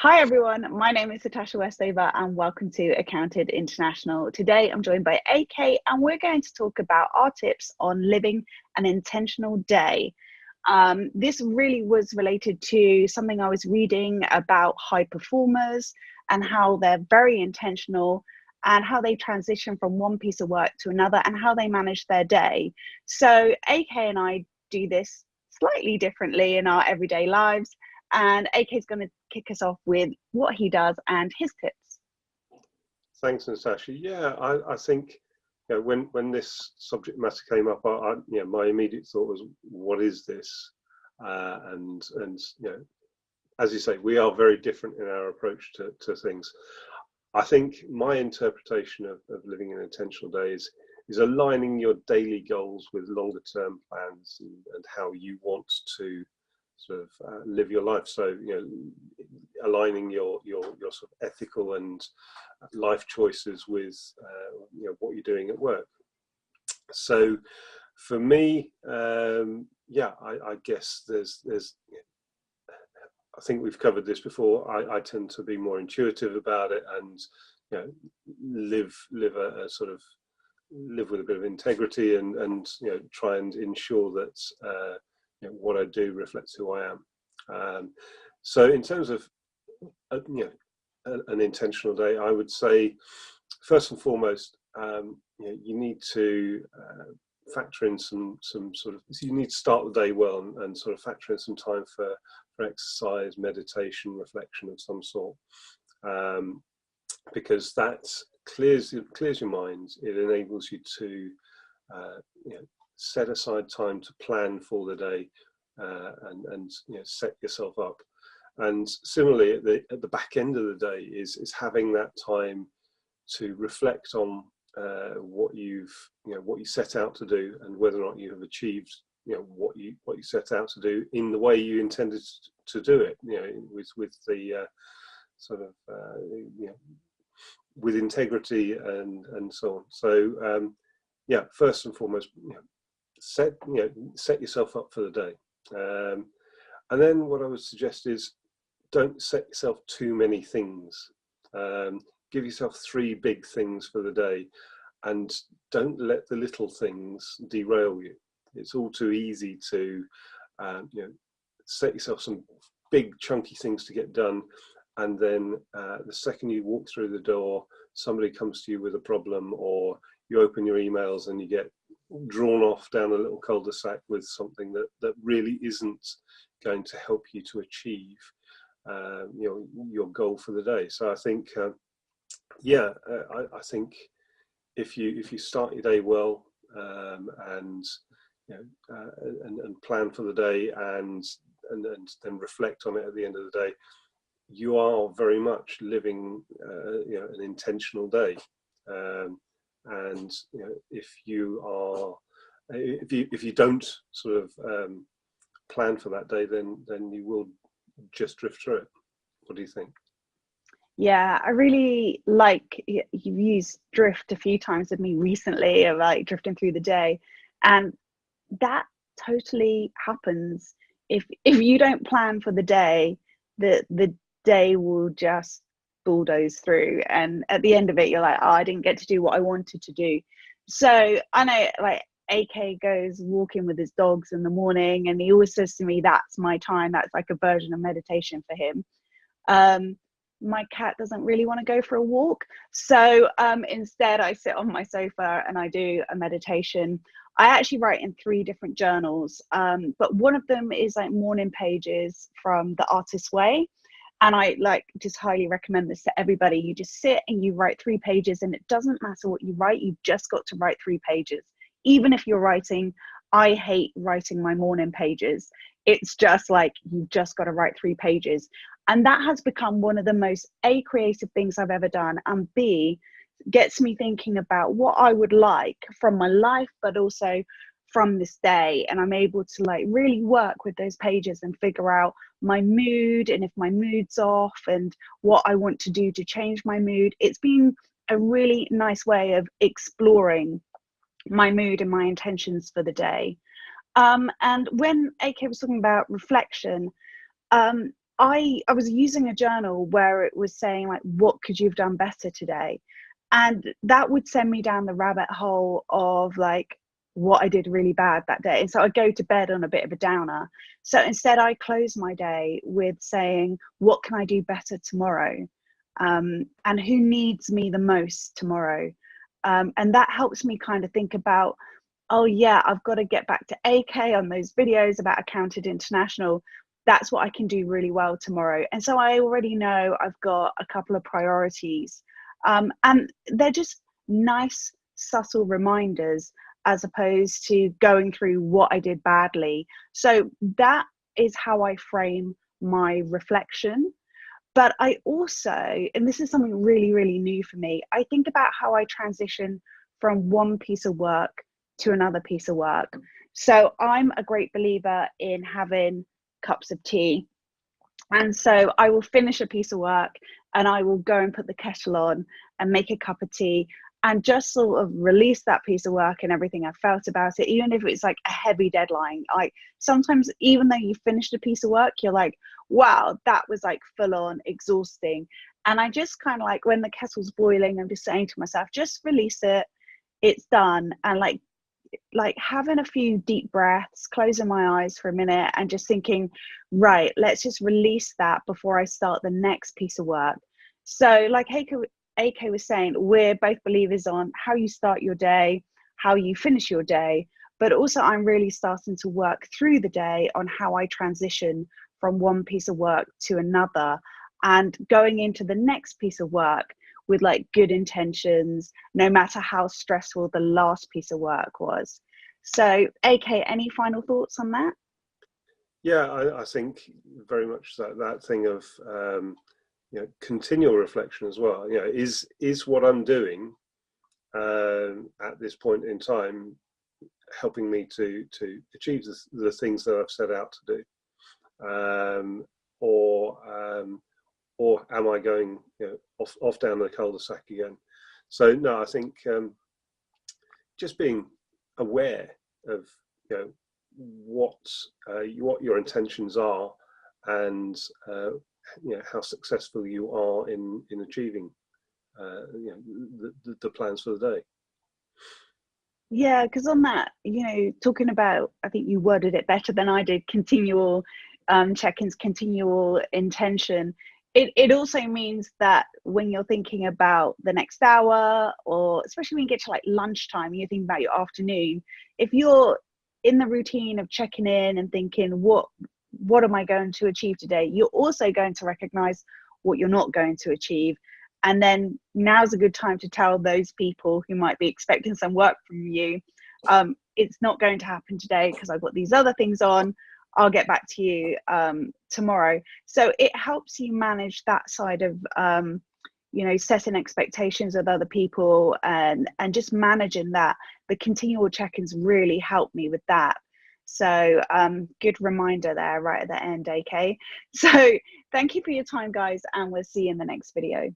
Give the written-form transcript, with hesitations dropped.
Hi everyone, my name is Natasha Westover and welcome to Accounted International. Today I'm joined by AK and we're going to talk about our tips on living an intentional day. This really was related to something I was reading about high performers and how they're very intentional and how they transition from one piece of work to another and how they manage their day. So AK and I do this slightly differently in our everyday lives. And AK is going to kick us off with what he does and his tips. Thanks, Natasha. Yeah, I think when this subject matter came up, my immediate thought was, what is this? And as you say, we are very different in our approach to things. I think my interpretation of living an intentional day is aligning your daily goals with longer term plans and how you want to sort of live your life. So aligning your sort of ethical and life choices with what you're doing at work. So for me, I guess there's I think we've covered this before. I tend to be more intuitive about it and live a sort of live with a bit of integrity and try and ensure that what I do reflects who I am. So in terms of an intentional day, I would say first and foremost, you need to factor in some sort of, you need to start the day well and sort of factor in some time for exercise, meditation, reflection of some sort, because that clears your mind. It enables you to set aside time to plan for the day and set yourself up. And similarly, at the back end of the day is having that time to reflect on what you set out to do and whether or not you have achieved what you set out to do in the way you intended to do it. With the sort of with integrity and so on. So first and foremost, set yourself up for the day, and then what I would suggest is don't set yourself too many things. Give yourself 3 big things for the day, and don't let the little things derail you. It's all too easy to set yourself some big chunky things to get done, and then the second you walk through the door, somebody comes to you with a problem, or you open your emails and you get drawn off down a little cul-de-sac with something that really isn't going to help you to achieve your goal for the day. So I think I think if you start your day well, and plan for the day and then reflect on it at the end of the day, you are very much living an intentional day. And if you don't sort of plan for that day, then you will just drift through it. What do you think? Yeah, I really like you've used drift a few times with me recently, of like drifting through the day, and that totally happens. If you don't plan for the day, the day will just bulldoze through, and at the end of it you're like, oh, I didn't get to do what I wanted to do. So I know, like, AK goes walking with his dogs in the morning and he always says to me, that's my time, that's like a version of meditation for him. My cat doesn't really want to go for a walk, so instead I sit on my sofa and I do a meditation. I actually write in 3 different journals, but one of them is like morning pages from The Artist's Way, and I just highly recommend this to everybody. You just sit and you write 3 pages, and it doesn't matter what you write, you've just got to write 3 pages. Even if you're writing, I hate writing my morning pages. It's just like, you've just got to write 3 pages. And that has become one of the most creative things I've ever done, and B, gets me thinking about what I would like from my life, but also from this day. And I'm able to like really work with those pages and figure out my mood, and if my mood's off, and what I want to do to change my mood. It's been a really nice way of exploring my mood and my intentions for the day. And when AK was talking about reflection, I was using a journal where it was saying like, what could you have done better today? And that would send me down the rabbit hole of like what I did really bad that day. And so I'd go to bed on a bit of a downer. So instead I close my day with saying, what can I do better tomorrow? And who needs me the most tomorrow? And that helps me kind of think about, oh yeah, I've got to get back to AK on those videos about Accounted International. That's what I can do really well tomorrow. And so I already know I've got a couple of priorities. And they're just nice, subtle reminders as opposed to going through what I did badly. So that is how I frame my reflection. But I also, and this is something really, really new for me, I think about how I transition from one piece of work to another piece of work. So I'm a great believer in having cups of tea. And so I will finish a piece of work and I will go and put the kettle on and make a cup of tea and just sort of release that piece of work and everything I felt about it, even if it's like a heavy deadline. I sometimes, even though you finished a piece of work, you're like, wow, that was like full on exhausting. And I just kind of like, when the kettle's boiling, I'm just saying to myself, just release it, it's done. And like having a few deep breaths, closing my eyes for a minute and just thinking, right, let's just release that before I start the next piece of work. So like AK was saying, we're both believers on how you start your day, how you finish your day, but also I'm really starting to work through the day on how I transition from one piece of work to another and going into the next piece of work with like good intentions, no matter how stressful the last piece of work was. So, AK, any final thoughts on that? Yeah, I think very much that thing of continual reflection as well. Is what I'm doing at this point in time helping me to achieve the things that I've set out to do, or am I going off down the cul-de-sac again? So no, I think just being aware of what your intentions are and how successful you are in achieving the plans for the day. Yeah, because on that, talking about, I think you worded it better than I did, continual check-ins, continual intention. It also means that when you're thinking about the next hour, or especially when you get to like lunchtime, you're thinking about your afternoon, if you're in the routine of checking in and thinking, what am I going to achieve today? You're also going to recognize what you're not going to achieve. And then now's a good time to tell those people who might be expecting some work from you, it's not going to happen today because I've got these other things on. I'll get back to you tomorrow. So it helps you manage that side of, setting expectations with other people and just managing that. The continual check-ins really help me with that. So good reminder there right at the end, AK. So thank you for your time, guys, and we'll see you in the next video.